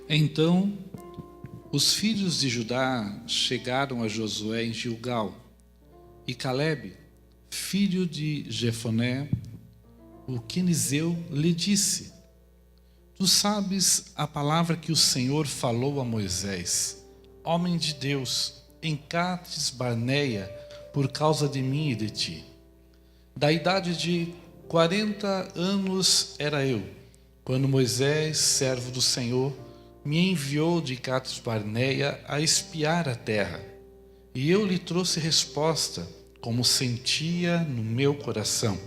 Então, os filhos de Judá chegaram a Josué em Gilgal, e Calebe, filho de Jefoné, o quenizeu, lhe disse: Tu sabes a palavra que o Senhor falou a Moisés, homem de Deus, em Cades Barneia, por causa de mim e de ti. Da idade de 40 anos era eu, quando Moisés, servo do Senhor, me enviou de Cades Barneia a espiar a terra. E eu lhe trouxe resposta, como sentia no meu coração.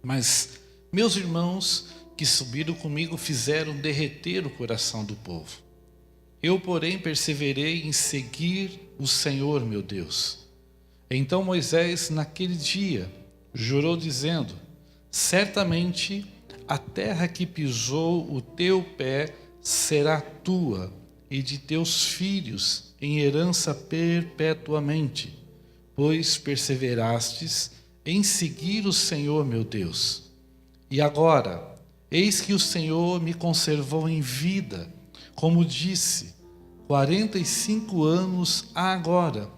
Mas meus irmãos que subiram comigo fizeram derreter o coração do povo. Eu, porém, perseverei em seguir o Senhor, meu Deus. Então Moisés, naquele dia, jurou dizendo: Certamente a terra que pisou o teu pé será tua e de teus filhos em herança perpetuamente, pois perseverastes em seguir o Senhor, meu Deus. E agora, eis que o Senhor me conservou em vida, como disse, 45 anos há agora,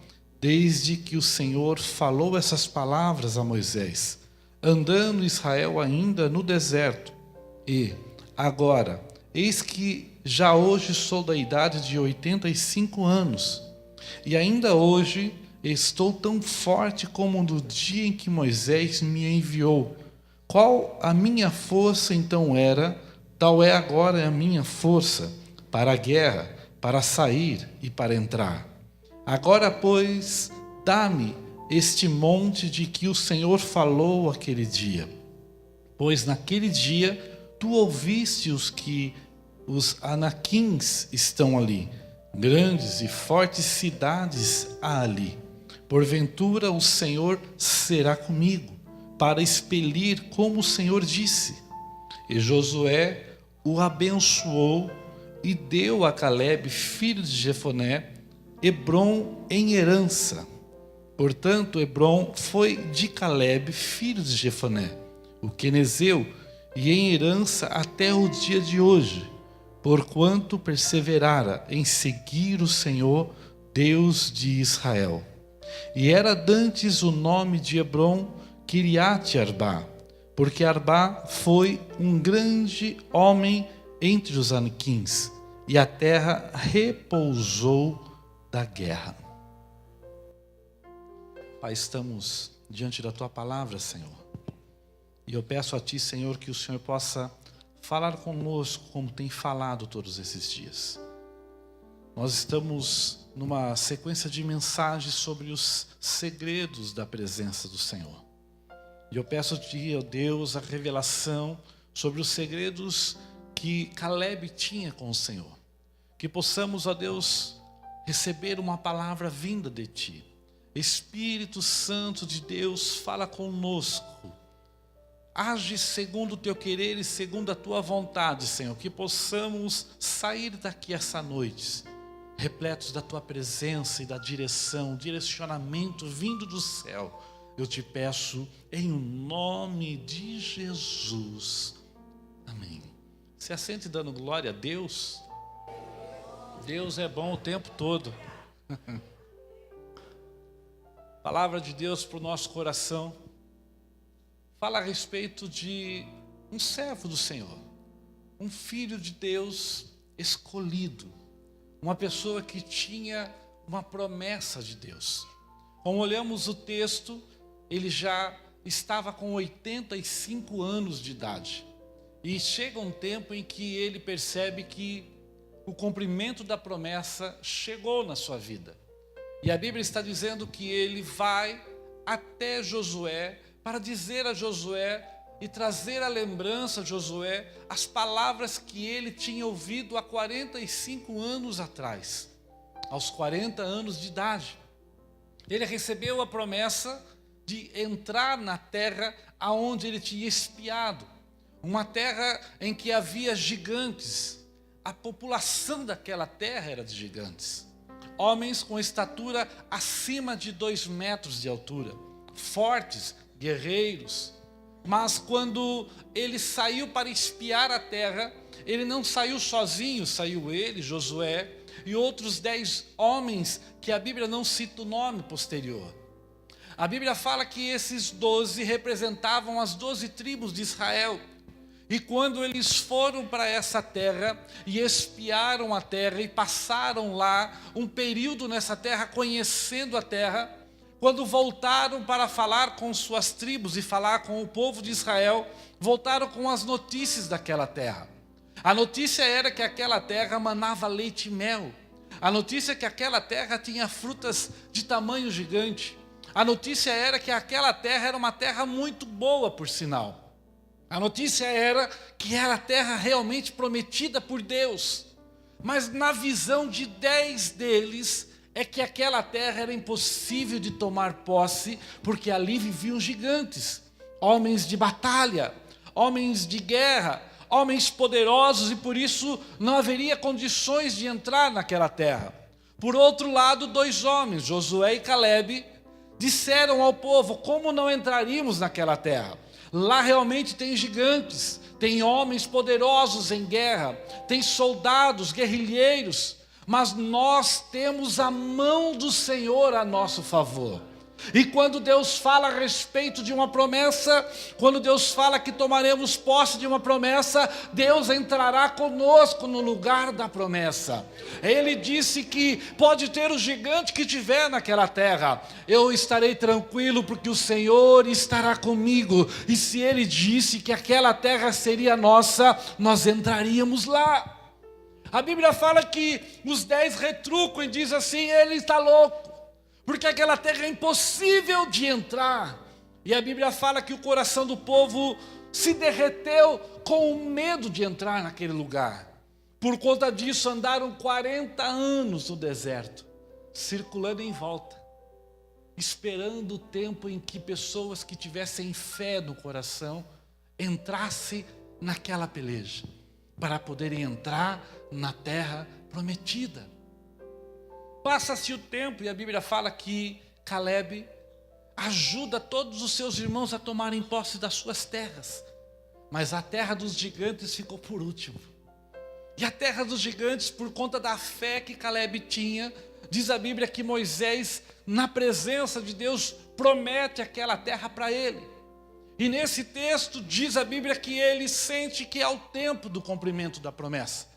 desde que o Senhor falou essas palavras a Moisés, andando Israel ainda no deserto. E agora, eis que já hoje sou da idade de 85 anos, e ainda hoje estou tão forte como no dia em que Moisés me enviou. Qual a minha força então era, tal é agora a minha força, para a guerra, para sair e para entrar. Agora, pois, dá-me este monte de que o Senhor falou aquele dia. Pois naquele dia tu ouviste os anaquins estão ali, grandes e fortes cidades há ali. Porventura o Senhor será comigo, para expelir como o Senhor disse. E Josué o abençoou e deu a Calebe, filho de Jefoné, Hebrom em herança. Portanto, Hebrom foi de Calebe, filho de Jefoné, o quenezeu, e em herança até o dia de hoje, porquanto perseverara em seguir o Senhor, Deus de Israel. E era dantes o nome de Hebrom Kiriate Arbá, porque Arbá foi um grande homem entre os anaquins, e a terra repousou da guerra. Pai, estamos diante da Tua palavra, Senhor. E eu peço a Ti, Senhor, que o Senhor possa falar conosco como tem falado todos esses dias. Nós estamos numa sequência de mensagens sobre os segredos da presença do Senhor. E eu peço a Ti, ó Deus, a revelação sobre os segredos que Calebe tinha com o Senhor. Que possamos, ó Deus, receber uma palavra vinda de Ti. Espírito Santo de Deus, fala conosco. Age segundo o Teu querer e segundo a Tua vontade, Senhor. Que possamos sair daqui essa noite, repletos da Tua presença e da direção, direcionamento vindo do céu. Eu te peço em nome de Jesus. Amém. Se assente dando glória a Deus. Deus é bom o tempo todo. Palavra de Deus para o nosso coração fala a respeito de um servo do Senhor, um filho de Deus escolhido, uma pessoa que tinha uma promessa de Deus. Como olhamos o texto, ele já estava com 85 anos de idade. E chega um tempo em que ele percebe que o cumprimento da promessa chegou na sua vida. E a Bíblia está dizendo que ele vai até Josué para dizer a Josué e trazer à lembrança a Josué as palavras que ele tinha ouvido há 45 anos atrás, aos 40 anos de idade. Ele recebeu a promessa de entrar na terra aonde ele tinha espiado, uma terra em que havia gigantes. A população daquela terra era de gigantes. homens com estatura acima de 2 metros de altura, fortes, guerreiros. Mas quando ele saiu para espiar a terra, ele não saiu sozinho, saiu ele, Josué, e outros 10 homens que a Bíblia não cita o nome posterior. A Bíblia fala que esses 12 representavam as 12 tribos de Israel. E quando eles foram para essa terra e espiaram a terra e passaram lá um período nessa terra, conhecendo a terra, quando voltaram para falar com suas tribos e falar com o povo de Israel, voltaram com as notícias daquela terra. A notícia era que aquela terra manava leite e mel. A notícia é que aquela terra tinha frutas de tamanho gigante. A notícia era que aquela terra era uma terra muito boa, por sinal. A notícia era que era a terra realmente prometida por Deus. Mas na visão de 10 deles, é que aquela terra era impossível de tomar posse, porque ali viviam gigantes, homens de batalha, homens de guerra, homens poderosos, e por isso não haveria condições de entrar naquela terra. Por outro lado, 2 homens, Josué e Calebe, disseram ao povo: como não entraríamos naquela terra? Lá realmente tem gigantes, tem homens poderosos em guerra, tem soldados, guerrilheiros, mas nós temos a mão do Senhor a nosso favor. E quando Deus fala a respeito de uma promessa, quando Deus fala que tomaremos posse de uma promessa, Deus entrará conosco no lugar da promessa. Ele disse que pode ter o gigante que tiver naquela terra, eu estarei tranquilo porque o Senhor estará comigo. E se Ele disse que aquela terra seria nossa, nós entraríamos lá. A Bíblia fala que os 10 retrucam e diz assim: ele está louco, porque aquela terra é impossível de entrar. E a Bíblia fala que o coração do povo se derreteu com o medo de entrar naquele lugar. Por conta disso andaram 40 anos no deserto, circulando em volta, esperando o tempo em que pessoas que tivessem fé no coração entrassem naquela peleja, para poderem entrar na terra prometida. Passa-se o tempo e a Bíblia fala que Calebe ajuda todos os seus irmãos a tomarem posse das suas terras. Mas a terra dos gigantes ficou por último. E a terra dos gigantes, por conta da fé que Calebe tinha, diz a Bíblia que Moisés, na presença de Deus, promete aquela terra para ele. E nesse texto diz a Bíblia que ele sente que é o tempo do cumprimento da promessa.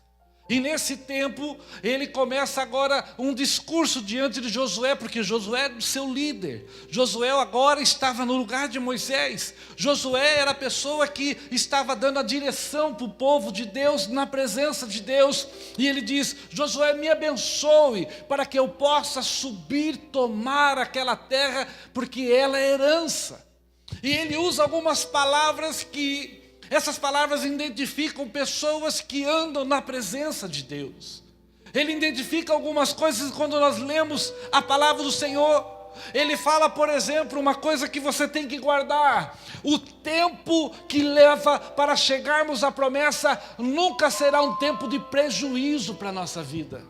E nesse tempo, ele começa agora um discurso diante de Josué, porque Josué era o seu líder. Josué agora estava no lugar de Moisés. Josué era a pessoa que estava dando a direção para o povo de Deus, na presença de Deus. E ele diz: Josué, me abençoe, para que eu possa subir, tomar aquela terra, porque ela é herança. E ele usa algumas palavras que... essas palavras identificam pessoas que andam na presença de Deus. Ele identifica algumas coisas quando nós lemos a palavra do Senhor. Ele fala, por exemplo, uma coisa que você tem que guardar: o tempo que leva para chegarmos à promessa nunca será um tempo de prejuízo para a nossa vida.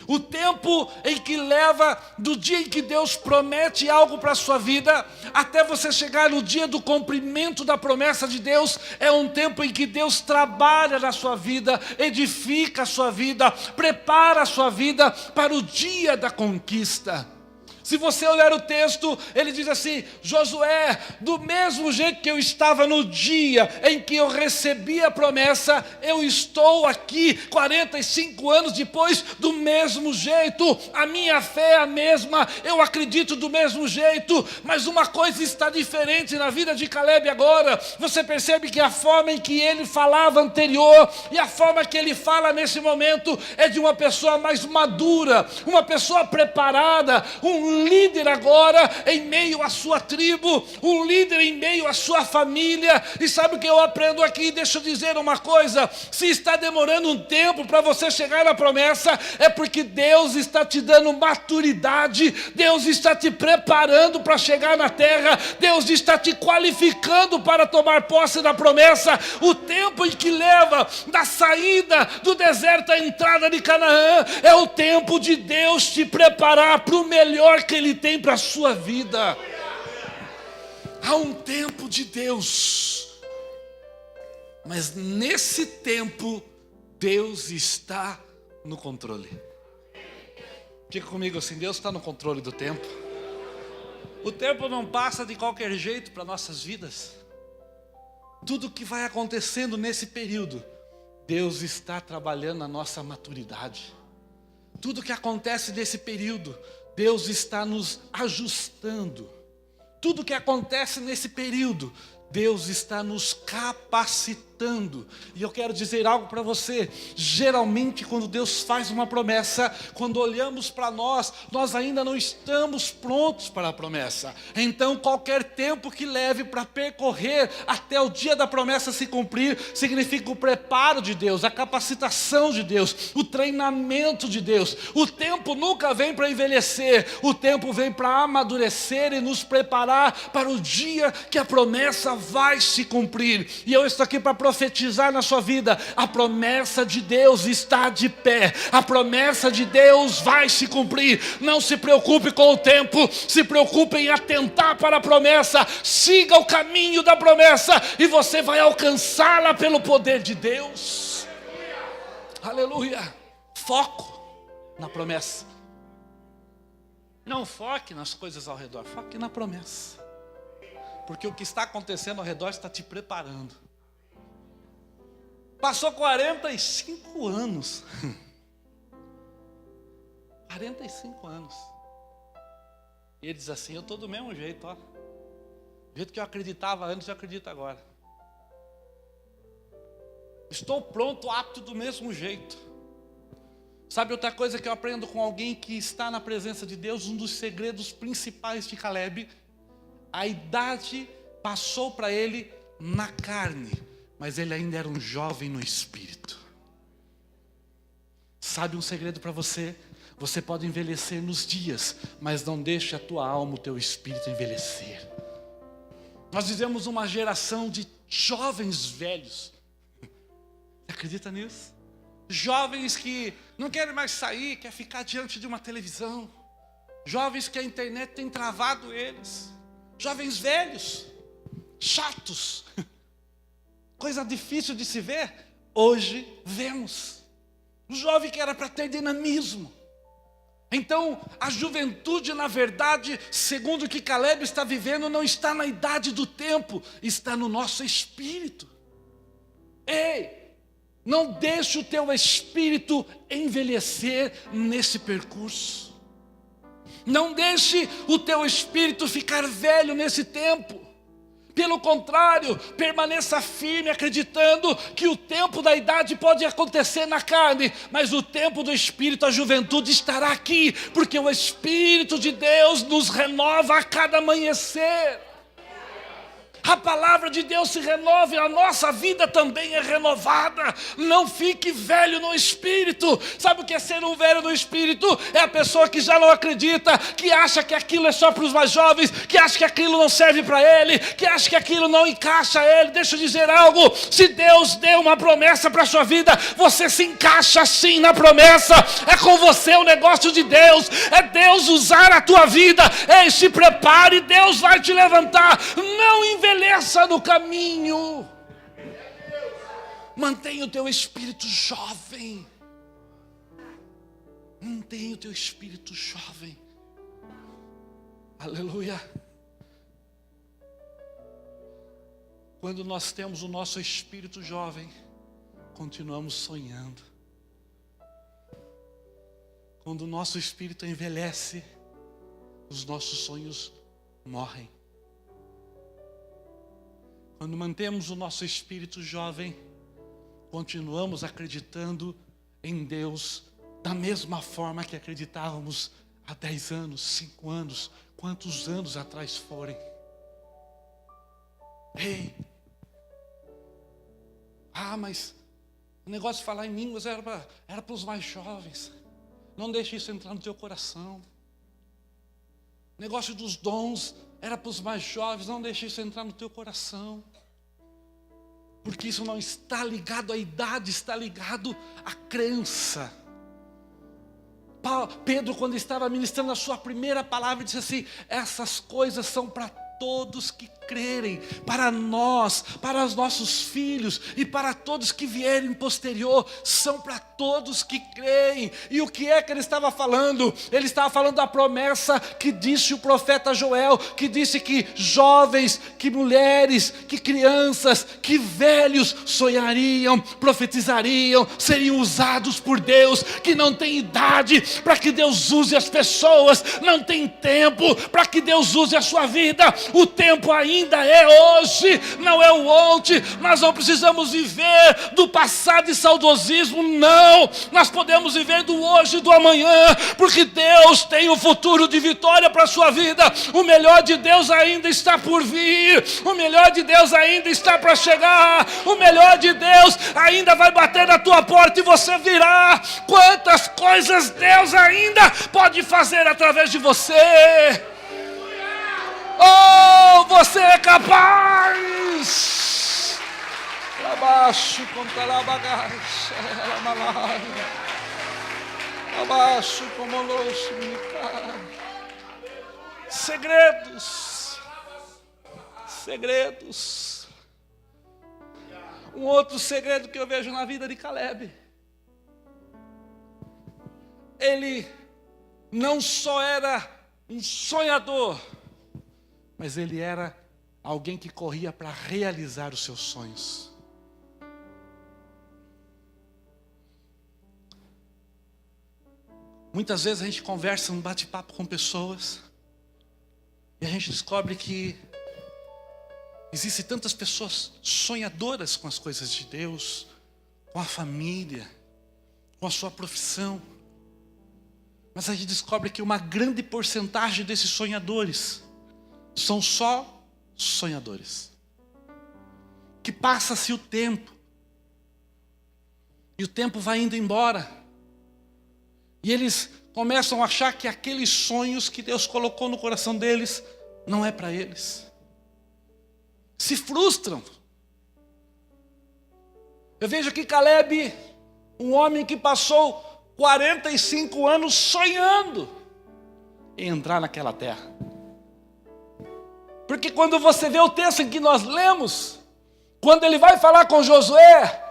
O tempo em que leva do dia em que Deus promete algo para a sua vida até você chegar no dia do cumprimento da promessa de Deus, é um tempo em que Deus trabalha na sua vida, edifica a sua vida, prepara a sua vida para o dia da conquista. Se você olhar o texto, ele diz assim: Josué, do mesmo jeito que eu estava no dia em que eu recebi a promessa, eu estou aqui 45 anos depois do mesmo jeito. A minha fé é a mesma, eu acredito do mesmo jeito, mas uma coisa está diferente na vida de Calebe agora. Você percebe que a forma em que ele falava anterior e a forma que ele fala nesse momento é de uma pessoa mais madura, uma pessoa preparada, um um líder agora em meio à sua tribo, um líder em meio à sua família. E sabe o que eu aprendo aqui? Deixa eu dizer uma coisa: se está demorando um tempo para você chegar na promessa, é porque Deus está te dando maturidade, Deus está te preparando para chegar na terra, Deus está te qualificando para tomar posse da promessa. O tempo em que leva da saída do deserto à entrada de Canaã é o tempo de Deus te preparar para o melhor que Ele tem para a sua vida. Há um tempo de Deus, mas nesse tempo Deus está no controle. Diga comigo assim: Deus está no controle do tempo. O tempo não passa de qualquer jeito para nossas vidas. Tudo que vai acontecendo nesse período, Deus está trabalhando a nossa maturidade. Tudo que acontece nesse período, Deus está nos ajustando. Tudo que acontece nesse período, Deus está nos capacitando. E eu quero dizer algo para você: geralmente quando Deus faz uma promessa, quando olhamos para nós ainda não estamos prontos para a promessa. Então qualquer tempo que leve para percorrer até o dia da promessa se cumprir, significa o preparo de Deus, a capacitação de Deus, o treinamento de Deus. O tempo nunca vem para envelhecer, o tempo vem para amadurecer e nos preparar para o dia que a promessa vai se cumprir. E eu estou aqui para profetizar na sua vida: a promessa de Deus está de pé, a promessa de Deus vai se cumprir. Não se preocupe com o tempo, se preocupe em atentar para a promessa. Siga o caminho da promessa e você vai alcançá-la pelo poder de Deus. Aleluia. Foco na promessa. Não foque nas coisas ao redor, foque na promessa. Porque o que está acontecendo ao redor está te preparando. Passou 45 anos. 45 anos. E ele diz assim: eu estou do mesmo jeito, ó. Do jeito que eu acreditava antes, eu acredito agora. Estou pronto, apto do mesmo jeito. Sabe outra coisa que eu aprendo com alguém que está na presença de Deus? Um dos segredos principais de Caleb: a idade passou para ele na carne, mas ele ainda era um jovem no espírito. Sabe um segredo para você? Você pode envelhecer nos dias, mas não deixe a tua alma, o teu espírito envelhecer. Nós vivemos uma geração de jovens velhos. Você acredita nisso? Jovens que não querem mais sair, querem ficar diante de uma televisão. Jovens que a internet tem travado eles. Jovens velhos, chatos, coisa difícil de se ver, hoje vemos. Um jovem que era para ter dinamismo. Então, a juventude, na verdade, segundo o que Caleb está vivendo, não está na idade do tempo, está no nosso espírito. Ei, não deixe o teu espírito envelhecer nesse percurso. Não deixe o teu espírito ficar velho nesse tempo. Pelo contrário, permaneça firme acreditando que o tempo da idade pode acontecer na carne, mas o tempo do espírito, a juventude estará aqui, porque o Espírito de Deus nos renova a cada amanhecer. A palavra de Deus se renova e a nossa vida também é renovada. Não fique velho no espírito. Sabe o que é ser um velho no espírito? É a pessoa que já não acredita, que acha que aquilo é só para os mais jovens, que acha que aquilo não serve para ele, que acha que aquilo não encaixa ele. Deixa eu dizer algo: se Deus deu uma promessa para a sua vida, você se encaixa sim na promessa. É com você o negócio de Deus, é Deus usar a tua vida. Ei, se prepare, Deus vai te levantar. Não envelheça no caminho. Mantenha o teu espírito jovem. Mantenha o teu espírito jovem. Aleluia. Quando nós temos o nosso espírito jovem, continuamos sonhando. Quando o nosso espírito envelhece, os nossos sonhos morrem. Quando mantemos o nosso espírito jovem, continuamos acreditando em Deus da mesma forma que acreditávamos há 10 anos, 5 anos, quantos anos atrás forem. Ei, mas o negócio de falar em línguas era para os mais jovens. Não deixe isso entrar no teu coração. O negócio dos dons era para os mais jovens. Não deixe isso entrar no teu coração. Porque isso não está ligado à idade, está ligado à crença. Pedro, quando estava ministrando a sua primeira palavra, disse assim: essas coisas são para todos que crerem, para nós, para os nossos filhos e para todos que vierem posterior, são para todos que creem. E o que é que ele estava falando? Ele estava falando da promessa que disse o profeta Joel, que disse que jovens, que mulheres, que crianças, que velhos sonhariam, profetizariam, seriam usados por Deus, que não tem idade para que Deus use as pessoas, não tem tempo para que Deus use a sua vida. O tempo ainda é hoje, não é o ontem. Nós não precisamos viver do passado e saudosismo, não. Nós podemos viver do hoje e do amanhã, porque Deus tem o futuro de vitória para a sua vida. O melhor de Deus ainda está por vir, o melhor de Deus ainda está para chegar, o melhor de Deus ainda vai bater na tua porta e você virá. Quantas coisas Deus ainda pode fazer através de você. Oh, você é capaz. Abaixo contra a bagaça, abaixo como louço. Segredos. Um outro segredo que eu vejo na vida de Caleb. Ele não só era um sonhador, mas ele era alguém que corria para realizar os seus sonhos. Muitas vezes a gente conversa, um bate-papo com pessoas, e a gente descobre que existem tantas pessoas sonhadoras com as coisas de Deus, com a família, com a sua profissão. Mas a gente descobre que uma grande porcentagem desses sonhadores são só sonhadores. Que passa-se o tempo. E o tempo vai indo embora. E eles começam a achar que aqueles sonhos que Deus colocou no coração deles não é para eles. Se frustram. Eu vejo aqui Caleb, um homem que passou 45 anos sonhando em entrar naquela terra. Porque quando você vê o texto em que nós lemos, quando ele vai falar com Josué,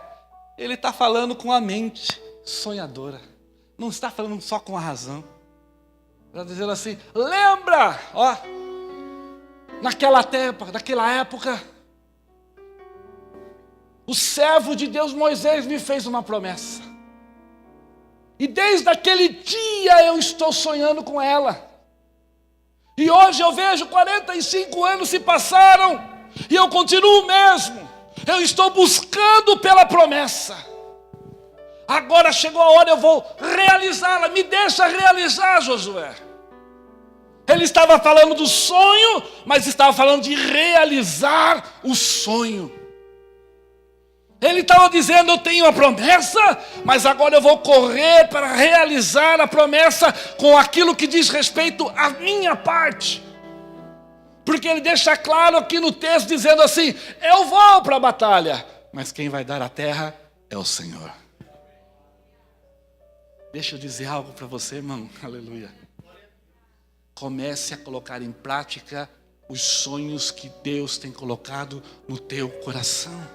ele está falando com a mente sonhadora. Não está falando só com a razão. Está dizendo assim: lembra, naquela época, o servo de Deus Moisés me fez uma promessa. E desde aquele dia eu estou sonhando com ela. E hoje eu vejo 45 anos se passaram e eu continuo o mesmo. Eu estou buscando pela promessa. Agora chegou a hora, eu vou realizá-la. Me deixa realizar, Josué. Ele estava falando do sonho, mas estava falando de realizar o sonho. Ele estava dizendo: eu tenho a promessa, mas agora eu vou correr para realizar a promessa com aquilo que diz respeito à minha parte. Porque ele deixa claro aqui no texto, dizendo assim: eu vou para a batalha, mas quem vai dar a terra é o Senhor. Deixa eu dizer algo para você, irmão, aleluia. Comece a colocar em prática os sonhos que Deus tem colocado no teu coração.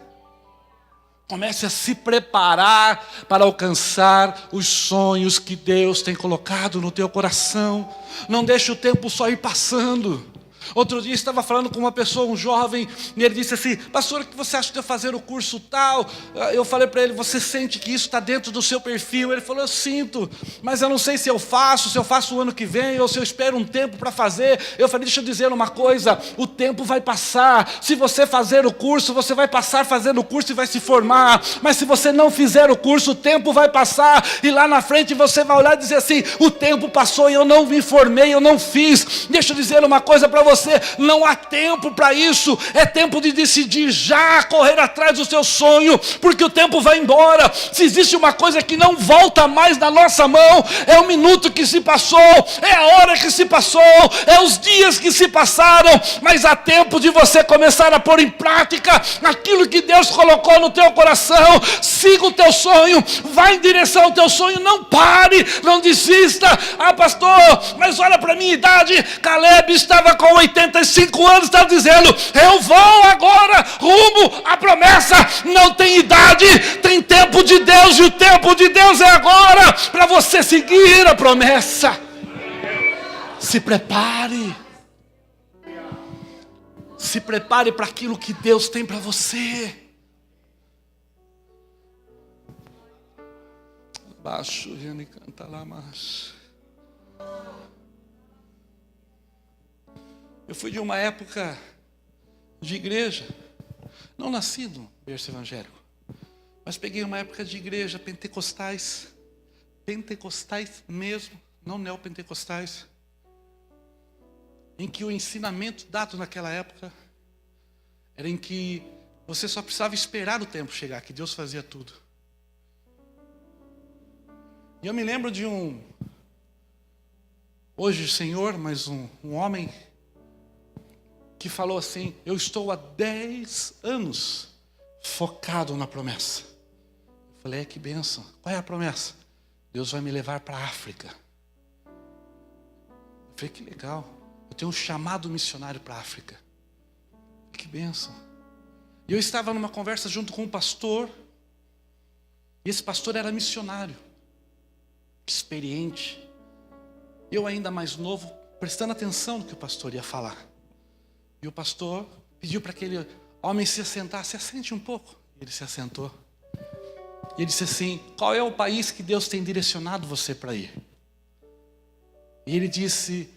Comece a se preparar para alcançar os sonhos que Deus tem colocado no teu coração. Não deixe o tempo só ir passando. Outro dia estava falando com uma pessoa, um jovem, e ele disse assim: pastor, o que você acha de eu fazer o curso tal? Eu falei para ele: você sente que isso está dentro do seu perfil? Ele falou: eu sinto, mas eu não sei se eu faço o ano que vem, ou se eu espero um tempo para fazer. Eu falei: deixa eu dizer uma coisa, o tempo vai passar. Se você fazer o curso, você vai passar fazendo o curso e vai se formar. Mas se você não fizer o curso, o tempo vai passar, e lá na frente você vai olhar e dizer assim: o tempo passou e eu não me formei, eu não fiz. Deixa eu dizer uma coisa para você: não há tempo para isso. É tempo de decidir já correr atrás do seu sonho, porque o tempo vai embora. Se existe uma coisa que não volta mais na nossa mão, é o minuto que se passou, é a hora que se passou, é os dias que se passaram. Mas há tempo de você começar a pôr em prática aquilo que Deus colocou no teu coração. Siga o teu sonho, vá em direção ao teu sonho, não pare, não desista. Ah, pastor, mas olha para a minha idade. Caleb estava com 85 anos, estava dizendo: eu vou agora rumo à promessa. Não tem idade, tem tempo de Deus, e o tempo de Deus é agora, para você seguir a promessa. Se prepare. Se prepare para aquilo que Deus tem para você. Baixo, Jane, canta lá, mas eu fui de uma época de igreja, não nasci no berço evangélico, mas peguei uma época de igreja, pentecostais mesmo, não neopentecostais, em que o ensinamento dado naquela época era em que você só precisava esperar o tempo chegar, que Deus fazia tudo. E eu me lembro de hoje senhor, mas um homem que falou assim: eu estou há 10 anos focado na promessa. Eu falei: que bênção. Qual é a promessa? Deus vai me levar para a África. Eu falei: que legal. Eu tenho um chamado missionário para a África. Que bênção. E eu estava numa conversa junto com um pastor, e esse pastor era missionário, experiente. Eu ainda mais novo, prestando atenção no que o pastor ia falar. E o pastor pediu para aquele homem se assentar. Se assente um pouco. Ele se assentou. E ele disse assim: qual é o país que Deus tem direcionado você para ir? E ele disse: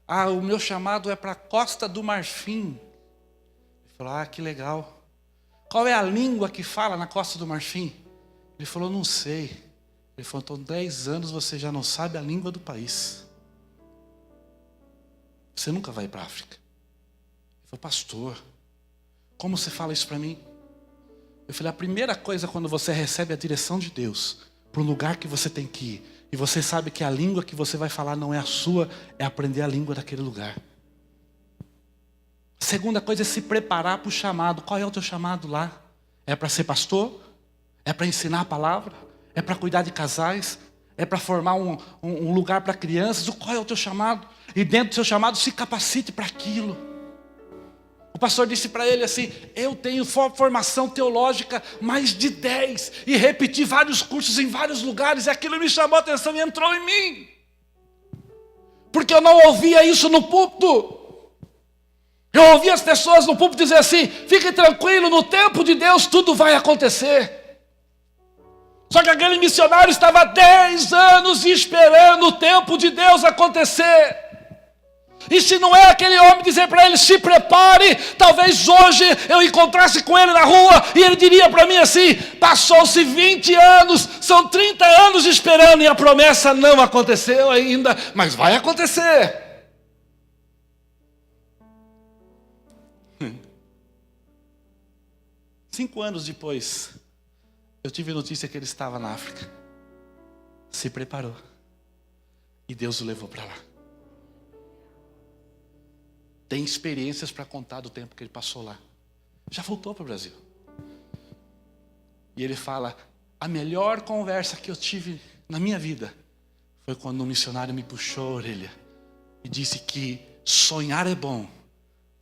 o meu chamado é para a Costa do Marfim. Ele falou: que legal. Qual é a língua que fala na Costa do Marfim? Ele falou: não sei. Ele falou: então 10 anos você já não sabe a língua do país. Você nunca vai para a África. Ele falou: pastor, como você fala isso para mim? Eu falei: a primeira coisa, quando você recebe a direção de Deus para um lugar que você tem que ir, e você sabe que a língua que você vai falar não é a sua, é aprender a língua daquele lugar. A segunda coisa é se preparar para o chamado. Qual é o teu chamado lá? É para ser pastor? É para ensinar a palavra? É para cuidar de casais? É para formar um lugar para crianças? Qual é o teu chamado? E dentro do seu chamado, se capacite para aquilo. O pastor disse para ele assim: eu tenho formação teológica mais de 10, e repeti vários cursos em vários lugares, e aquilo me chamou a atenção e entrou em mim. Porque eu não ouvia isso no púlpito. Eu ouvia as pessoas no púlpito dizer assim: fique tranquilo, no tempo de Deus tudo vai acontecer. Só que aquele missionário estava há 10 anos esperando o tempo de Deus acontecer. E se não é aquele homem dizer para ele: se prepare, talvez hoje eu encontrasse com ele na rua e ele diria para mim assim: passou-se 20 anos, são 30 anos esperando e a promessa não aconteceu ainda, mas vai acontecer. 5 anos depois, eu tive notícia que ele estava na África. Se preparou. E Deus o levou para lá. Tem experiências para contar do tempo que ele passou lá. Já voltou para o Brasil. E ele fala: a melhor conversa que eu tive na minha vida foi quando um missionário me puxou a orelha e disse que sonhar é bom,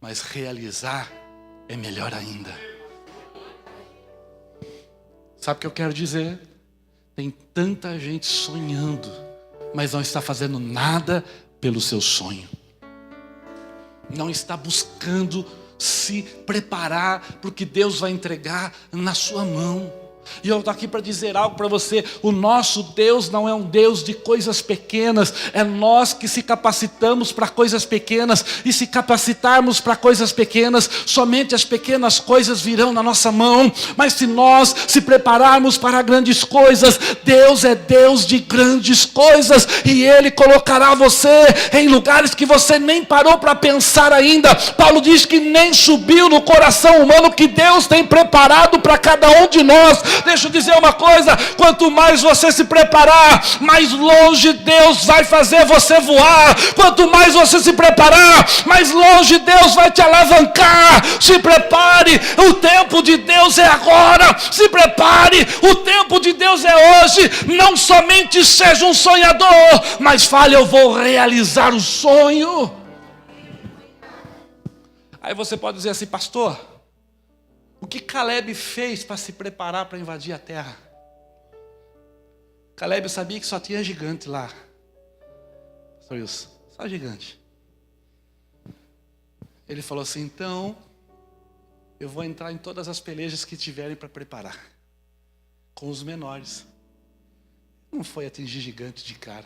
mas realizar é melhor ainda. Sabe o que eu quero dizer? Tem tanta gente sonhando, mas não está fazendo nada pelo seu sonho. não está buscando se preparar para o que Deus vai entregar na sua mão. E eu estou aqui para dizer algo para você: o nosso Deus não é um Deus de coisas pequenas, é nós que se capacitamos para coisas pequenas, e se capacitarmos para coisas pequenas, somente as pequenas coisas virão na nossa mão. Mas se nós se prepararmos para grandes coisas, Deus é Deus de grandes coisas, e Ele colocará você em lugares que você nem parou para pensar ainda. Paulo diz que nem subiu no coração humano que Deus tem preparado para cada um de nós. Deixa eu dizer uma coisa: quanto mais você se preparar, mais longe Deus vai fazer você voar. Quanto mais você se preparar, mais longe Deus vai te alavancar. Se prepare, o tempo de Deus é agora. Se prepare, o tempo de Deus é hoje. Não somente seja um sonhador, mas fale: eu vou realizar o sonho. Aí você pode dizer assim: pastor, o que Caleb fez para se preparar para invadir a terra? Caleb sabia que só tinha gigante lá. Pastor Wilson, só gigante. Ele falou assim: então, eu vou entrar em todas as pelejas que tiverem para preparar, com os menores. Não foi atingir gigante de cara.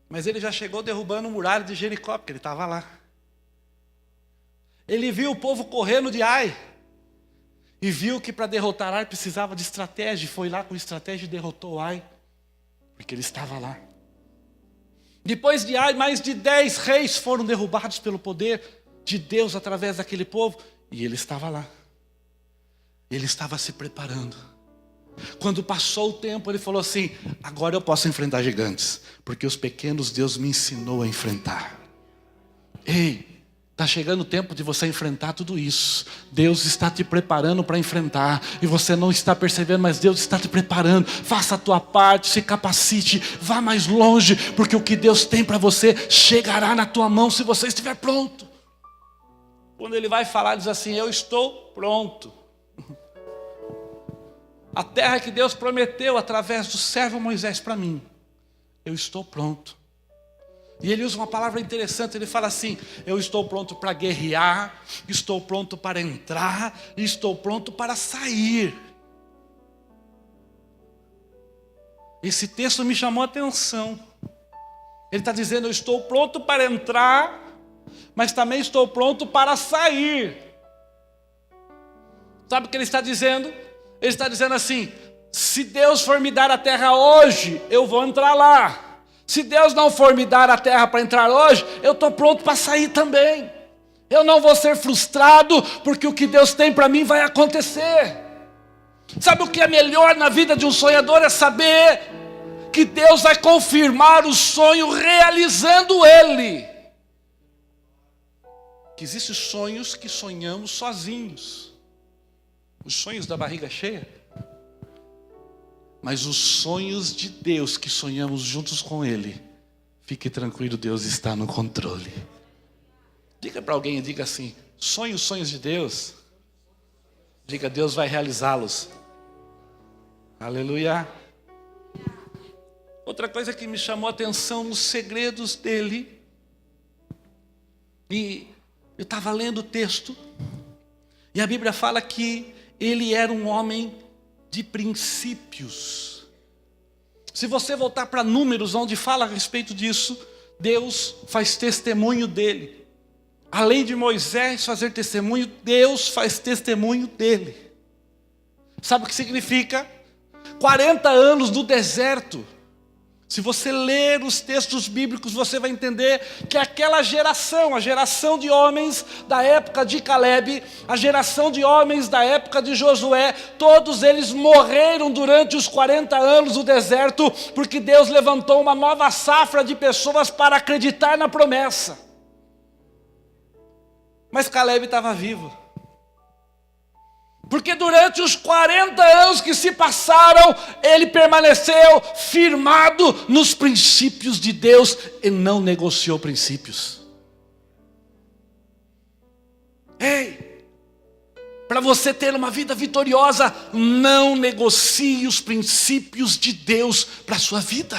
Mas ele já chegou derrubando o muralha de Jericó, porque ele estava lá. Ele viu o povo correndo de Ai. E viu que para derrotar Ai precisava de estratégia. E foi lá com estratégia e derrotou Ai. Porque ele estava lá. Depois de Ai, mais de 10 reis foram derrubados pelo poder de Deus através daquele povo. E ele estava lá. Ele estava se preparando. Quando passou o tempo, ele falou assim: agora eu posso enfrentar gigantes, porque os pequenos Deus me ensinou a enfrentar. Ei! Está chegando o tempo de você enfrentar tudo isso. Deus está te preparando para enfrentar. E você não está percebendo, mas Deus está te preparando. Faça a tua parte, se capacite, vá mais longe, porque o que Deus tem para você chegará na tua mão se você estiver pronto. Quando Ele vai falar, diz assim: eu estou pronto. A terra que Deus prometeu através do servo Moisés para mim, eu estou pronto. E ele usa uma palavra interessante, ele fala assim: eu estou pronto para guerrear, estou pronto para entrar, e estou pronto para sair. Esse texto me chamou a atenção. Ele está dizendo: eu estou pronto para entrar, mas também estou pronto para sair. Sabe o que ele está dizendo? Ele está dizendo assim: se Deus for me dar a terra hoje, eu vou entrar lá. Se Deus não for me dar a terra para entrar hoje, eu estou pronto para sair também. Eu não vou ser frustrado, porque o que Deus tem para mim vai acontecer. Sabe o que é melhor na vida de um sonhador? É saber que Deus vai confirmar o sonho realizando ele. Que existem sonhos que sonhamos sozinhos. Os sonhos da barriga cheia. Mas os sonhos de Deus que sonhamos juntos com Ele, fique tranquilo, Deus está no controle. Diga para alguém, diga assim: sonhe os sonhos de Deus. Diga: Deus vai realizá-los. Aleluia. Outra coisa que me chamou a atenção nos segredos dele. E eu estava lendo o texto, e a Bíblia fala que ele era um homem de princípios. Se você voltar para Números, onde fala a respeito disso, Deus faz testemunho dele. Além de Moisés fazer testemunho, Deus faz testemunho dele. Sabe o que significa? 40 anos no deserto. Se você ler os textos bíblicos, você vai entender que aquela geração, a geração de homens da época de Caleb, a geração de homens da época de Josué, todos eles morreram durante os 40 anos do deserto, porque Deus levantou uma nova safra de pessoas para acreditar na promessa. Mas Caleb estava vivo. Porque durante os 40 anos que se passaram, ele permaneceu firmado nos princípios de Deus e não negociou princípios. Ei, para você ter uma vida vitoriosa, não negocie os princípios de Deus para a sua vida.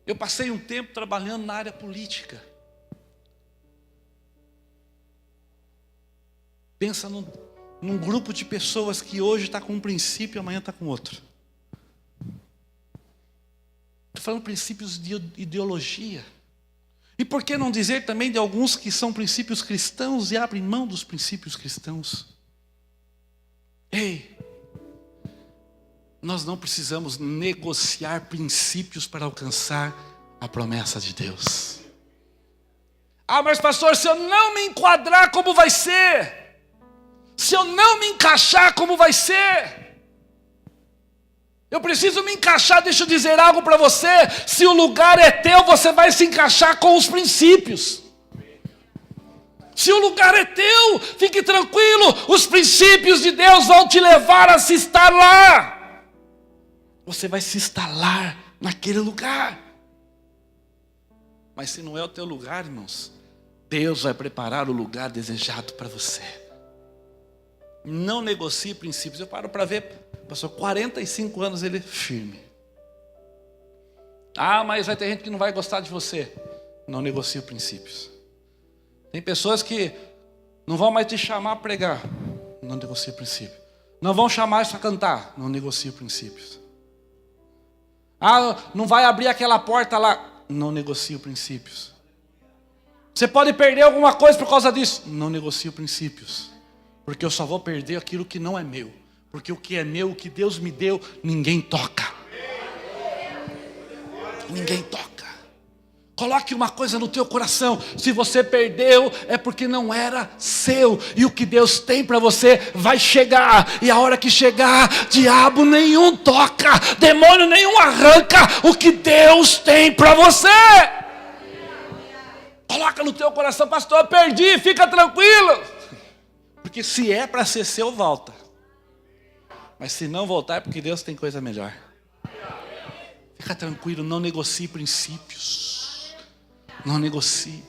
Eu passei um tempo trabalhando na área política. Pensa num grupo de pessoas que hoje está com um princípio e amanhã está com outro. Estou falando princípios de ideologia. E por que não dizer também de alguns que são princípios cristãos e abrem mão dos princípios cristãos? Ei, nós não precisamos negociar princípios para alcançar a promessa de Deus. Ah, mas pastor, se eu não me enquadrar, como vai ser? Se eu não me encaixar, como vai ser? Eu preciso me encaixar. Deixa eu dizer algo para você. Se o lugar é teu, você vai se encaixar com os princípios. Se o lugar é teu, fique tranquilo. Os princípios de Deus vão te levar a se instalar. Você vai se instalar naquele lugar. Mas se não é o teu lugar, irmãos, Deus vai preparar o lugar desejado para você. Não negocie princípios. Eu paro para ver, passou 45 anos ele firme. Ah, mas vai ter gente que não vai gostar de você. Não negocie princípios. Tem pessoas que não vão mais te chamar a pregar. Não negocie princípios. Não vão chamar para cantar. Não negocie princípios. Ah, não vai abrir aquela porta lá. Não negocie princípios. Você pode perder alguma coisa por causa disso. Não negocie princípios. Porque eu só vou perder aquilo que não é meu. Porque o que é meu, o que Deus me deu, ninguém toca. Ninguém toca. Coloque uma coisa no teu coração. Se você perdeu, é porque não era seu. E o que Deus tem para você vai chegar. E a hora que chegar, diabo nenhum toca. Demônio nenhum arranca o que Deus tem para você. Coloca no teu coração, pastor, eu perdi, fica tranquilo. Porque se é para ser seu, volta. Mas se não voltar, é porque Deus tem coisa melhor. Fica tranquilo, não negocie princípios. Não negocie.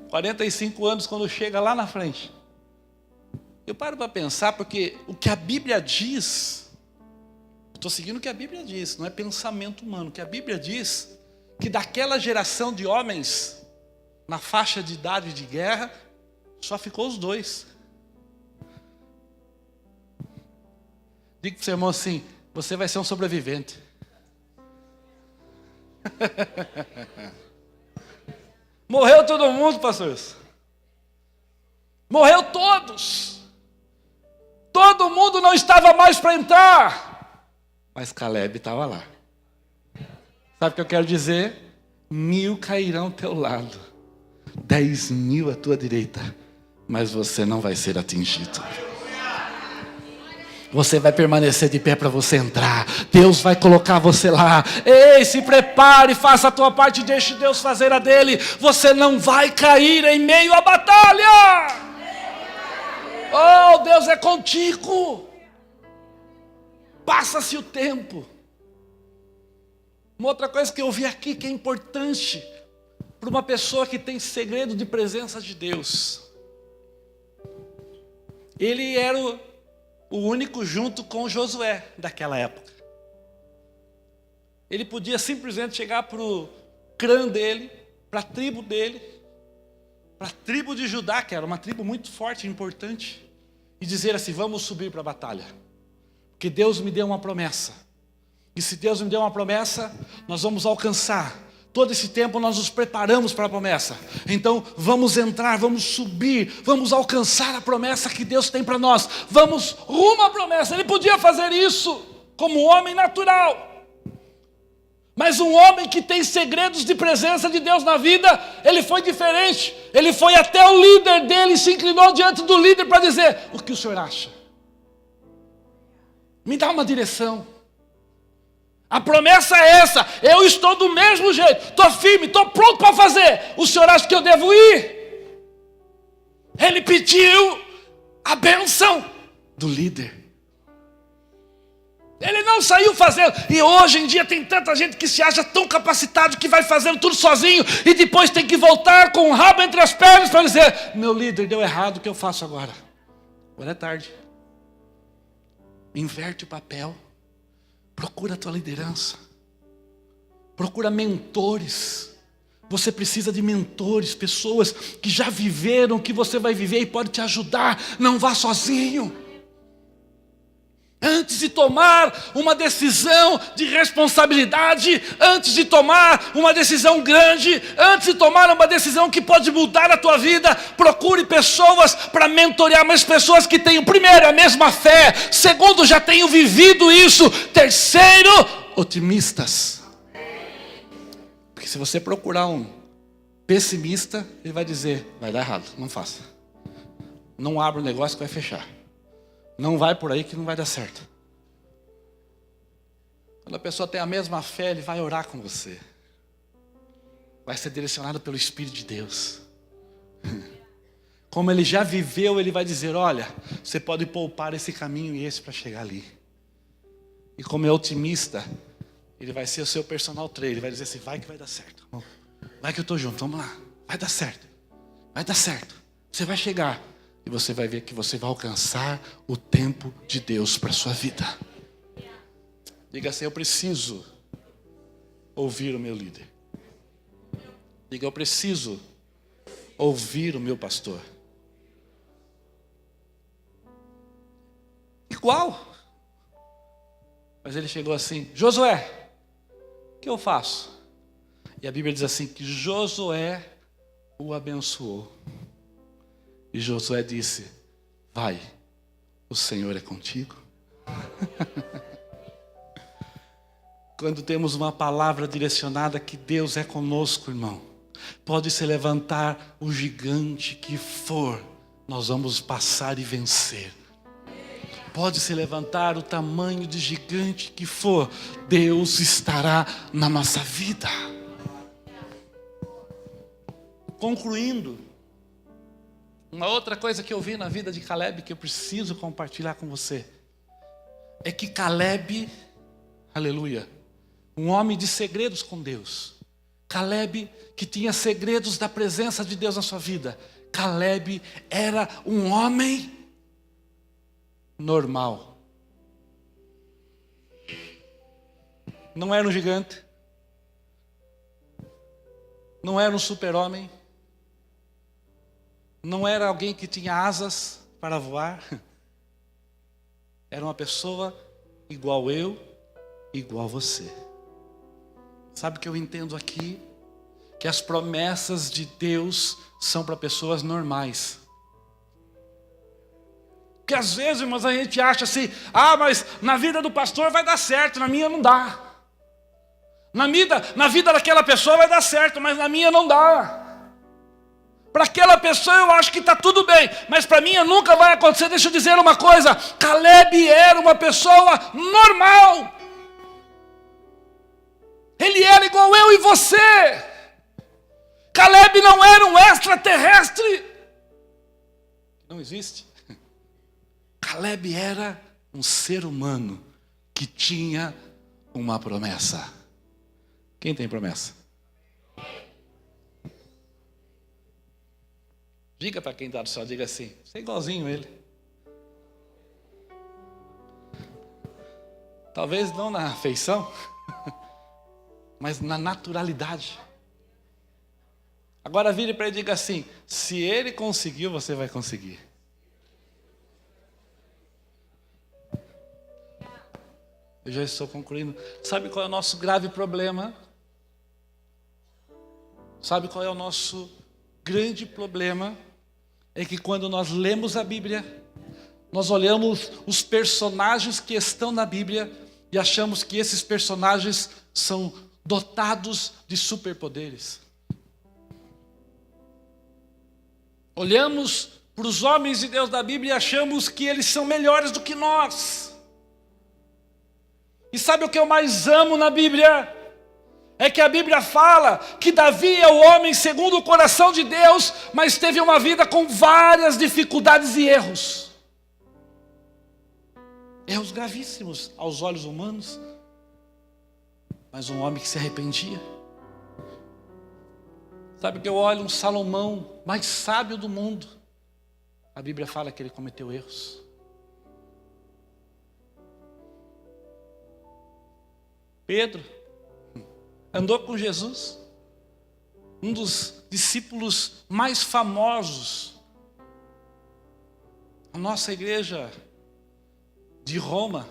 45 anos, quando chega lá na frente. Eu paro para pensar, porque o que a Bíblia diz, estou seguindo o que a Bíblia diz, não é pensamento humano. O que a Bíblia diz, que daquela geração de homens, na faixa de idade de guerra, só ficou os dois. Diga para o seu irmão assim, você vai ser um sobrevivente. Morreu todo mundo, pastores. Morreu todos. Todo mundo não estava mais para entrar. Mas Caleb estava lá. Sabe o que eu quero dizer? 1000 cairão ao teu lado. 10.000 à tua direita. Mas você não vai ser atingido. Você vai permanecer de pé para você entrar. Deus vai colocar você lá. Ei, se prepare, faça a tua parte e deixe Deus fazer a dele. Você não vai cair em meio à batalha. Oh, Deus é contigo. Passa-se o tempo. Uma outra coisa que eu vi aqui que é importante para uma pessoa que tem segredo de presença de Deus. Ele era o único junto com Josué daquela época. Ele podia simplesmente chegar para o clã dele, para a tribo dele, para a tribo de Judá, que era uma tribo muito forte e importante, e dizer assim, vamos subir para a batalha. Porque Deus me deu uma promessa. E se Deus me deu uma promessa, nós vamos alcançar. Todo esse tempo nós nos preparamos para a promessa. Então vamos entrar, vamos subir, vamos alcançar a promessa que Deus tem para nós. Vamos rumo à promessa. Ele podia fazer isso como um homem natural. Mas um homem que tem segredos de presença de Deus na vida, ele foi diferente. Ele foi até o líder dele e se inclinou diante do líder para dizer, o que o senhor acha? Me dá uma direção. A promessa é essa, eu estou do mesmo jeito, estou firme, estou pronto para fazer. O senhor acha que eu devo ir? Ele pediu a bênção do líder. Ele não saiu fazendo. E hoje em dia tem tanta gente que se acha tão capacitado que vai fazendo tudo sozinho e depois tem que voltar com o rabo entre as pernas para dizer, meu líder deu errado, o que eu faço agora? Agora é tarde. Inverte o papel. Procura a tua liderança. Procura mentores. Você precisa de mentores, pessoas que já viveram o que você vai viver e pode te ajudar. Não vá sozinho. Antes de tomar uma decisão de responsabilidade, antes de tomar uma decisão grande, antes de tomar uma decisão que pode mudar a tua vida, procure pessoas para mentorear, mas pessoas que tenham, primeiro, a mesma fé, segundo, já tenham vivido isso, terceiro, otimistas. Porque se você procurar um pessimista, ele vai dizer, vai dar errado, não faça. Não abra o negócio que vai fechar. Não vai por aí que não vai dar certo. Quando a pessoa tem a mesma fé, ele vai orar com você. Vai ser direcionado pelo Espírito de Deus. Como ele já viveu, ele vai dizer, olha, você pode poupar esse caminho e esse para chegar ali. E como é otimista, ele vai ser o seu personal trainer. Ele vai dizer assim, vai que vai dar certo. Vai que eu estou junto, vamos lá. Vai dar certo. Vai dar certo. Você vai chegar. E você vai ver que você vai alcançar o tempo de Deus para a sua vida. Diga assim, eu preciso ouvir o meu líder. Diga, eu preciso ouvir o meu pastor. Igual. Mas ele chegou assim, Josué, o que eu faço? E a Bíblia diz assim, que Josué o abençoou. E Josué disse, vai, o Senhor é contigo. Quando temos uma palavra direcionada que Deus é conosco, irmão, pode se levantar o gigante que for, nós vamos passar e vencer. Pode se levantar o tamanho de gigante que for, Deus estará na nossa vida. Concluindo, uma outra coisa que eu vi na vida de Caleb que eu preciso compartilhar com você é que Caleb, aleluia, um homem de segredos com Deus. Caleb que tinha segredos da presença de Deus na sua vida. Caleb era um homem normal. Não era um gigante. Não era um super-homem. Não era alguém que tinha asas para voar. Era uma pessoa igual eu, igual você. Sabe o que eu entendo aqui? Que as promessas de Deus são para pessoas normais. Porque às vezes, irmãos, a gente acha assim, mas na vida do pastor vai dar certo, na minha não dá. Na vida daquela pessoa vai dar certo, mas na minha não dá. Para aquela pessoa eu acho que está tudo bem, mas para mim nunca vai acontecer. Deixa eu dizer uma coisa, Caleb era uma pessoa normal. Ele era igual eu e você. Caleb não era um extraterrestre. Não existe. Caleb era um ser humano que tinha uma promessa. Quem tem promessa? Diga para quem está do céu, diga assim, você é igualzinho a ele. Talvez não na feição, mas na naturalidade. Agora vire para ele e diga assim, se ele conseguiu, você vai conseguir. Eu já estou concluindo. Sabe qual é o nosso grave problema? Sabe qual é o nosso grande problema? É que quando nós lemos a Bíblia, nós olhamos os personagens que estão na Bíblia e achamos que esses personagens são dotados de superpoderes. Olhamos para os homens de Deus da Bíblia e achamos que eles são melhores do que nós. E sabe o que eu mais amo na Bíblia? É que a Bíblia fala que Davi é o homem segundo o coração de Deus, mas teve uma vida com várias dificuldades e erros. Erros gravíssimos aos olhos humanos, mas um homem que se arrependia. Sabe que eu olho um Salomão mais sábio do mundo, a Bíblia fala que ele cometeu erros. Pedro, andou com Jesus, um dos discípulos mais famosos. A nossa igreja de Roma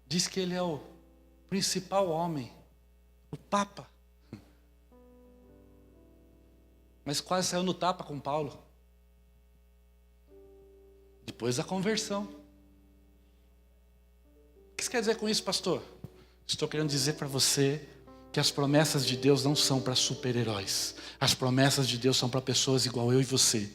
diz que ele é o principal homem, o Papa. Mas quase saiu no tapa com Paulo. Depois da conversão. O que isso quer dizer com isso, pastor? Estou querendo dizer para você que as promessas de Deus não são para super-heróis. As promessas de Deus são para pessoas igual eu e você.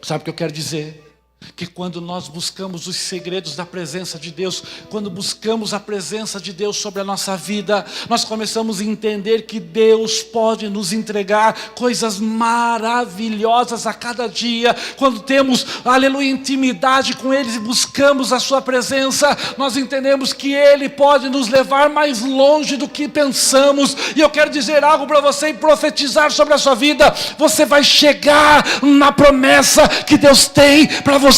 Sabe o que eu quero dizer? Que quando nós buscamos os segredos da presença de Deus, quando buscamos a presença de Deus sobre a nossa vida, nós começamos a entender que Deus pode nos entregar coisas maravilhosas a cada dia. Quando temos, aleluia, intimidade com Ele e buscamos a sua presença, nós entendemos que Ele pode nos levar mais longe do que pensamos. E eu quero dizer algo para você e profetizar sobre a sua vida. Você vai chegar na promessa que Deus tem para você.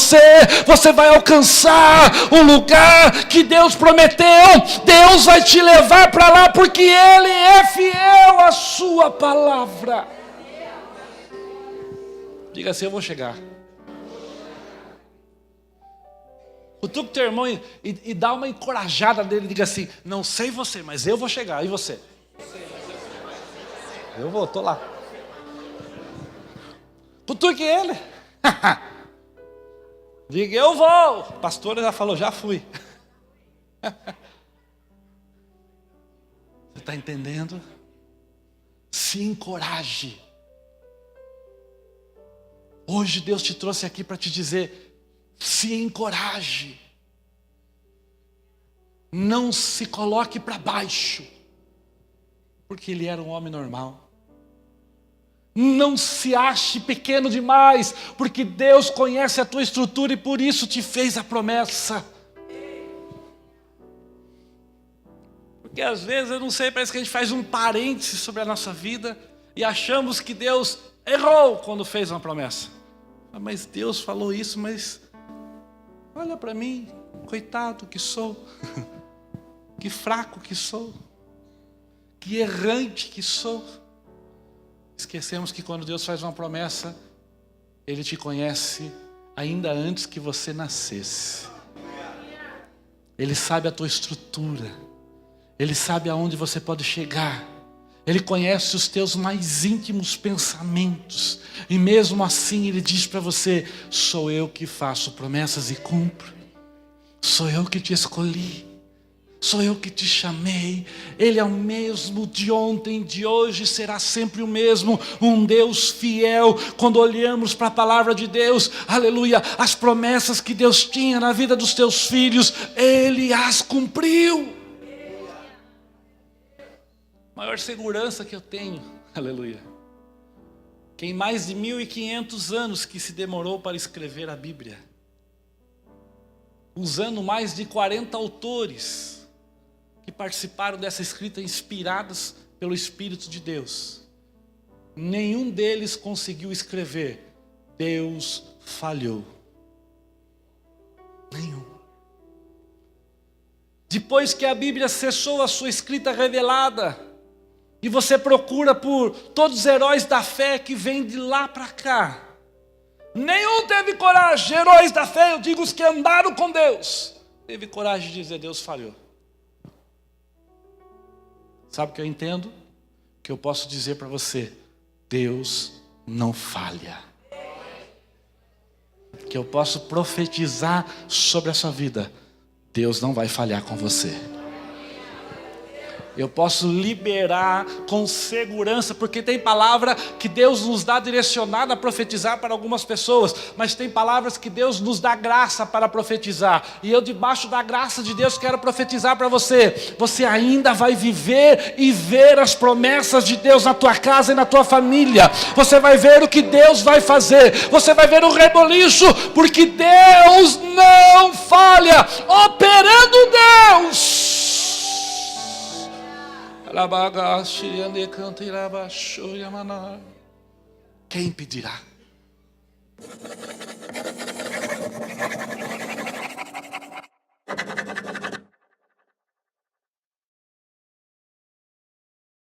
Você vai alcançar o lugar que Deus prometeu. Deus vai te levar para lá, porque Ele é fiel à sua palavra. Diga assim: eu vou chegar. Cutuca o teu irmão e dá uma encorajada nele. Diga assim: não sei você, mas eu vou chegar. E você? Eu vou, tô lá. Cutuque ele. Diga: eu vou. A pastora já falou: já fui. Você está entendendo? Se encoraje. Hoje Deus te trouxe aqui para te dizer: se encoraje. Não se coloque para baixo, porque ele era um homem normal. Não se ache pequeno demais, porque Deus conhece a tua estrutura e por isso te fez a promessa. Porque às vezes, eu não sei, parece que a gente faz um parêntese sobre a nossa vida e achamos que Deus errou quando fez uma promessa. Mas Deus falou isso, mas olha para mim, coitado que sou, que fraco que sou, que errante que sou. Esquecemos que quando Deus faz uma promessa, Ele te conhece ainda antes que você nascesse. Ele sabe a tua estrutura. Ele sabe aonde você pode chegar. Ele conhece os teus mais íntimos pensamentos. E mesmo assim Ele diz para você: sou eu que faço promessas e cumpro. Sou eu que te escolhi. Sou eu que te chamei. Ele é o mesmo de ontem, de hoje, será sempre o mesmo. Um Deus fiel. Quando olhamos para a palavra de Deus, aleluia, as promessas que Deus tinha na vida dos teus filhos, Ele as cumpriu. Maior segurança que eu tenho, aleluia, que em mais de 1500 anos que se demorou para escrever a Bíblia, usando mais de 40 autores que participaram dessa escrita, inspirados pelo Espírito de Deus, nenhum deles conseguiu escrever: Deus falhou. Nenhum. Depois que a Bíblia cessou a sua escrita revelada, e você procura por todos os heróis da fé que vêm de lá para cá, nenhum teve coragem. Heróis da fé, eu digo os que andaram com Deus, teve coragem de dizer: Deus falhou. Sabe o que eu entendo? Que eu posso dizer para você: Deus não falha. Que eu posso profetizar sobre a sua vida: Deus não vai falhar com você. Eu posso liberar com segurança, porque tem palavra que Deus nos dá direcionada a profetizar para algumas pessoas, mas tem palavras que Deus nos dá graça para profetizar, e eu, debaixo da graça de Deus, quero profetizar para você: você ainda vai viver e ver as promessas de Deus na tua casa e na tua família. Você vai ver o que Deus vai fazer, você vai ver o reboliço, porque Deus não falha. Operando Deus, quem impedirá?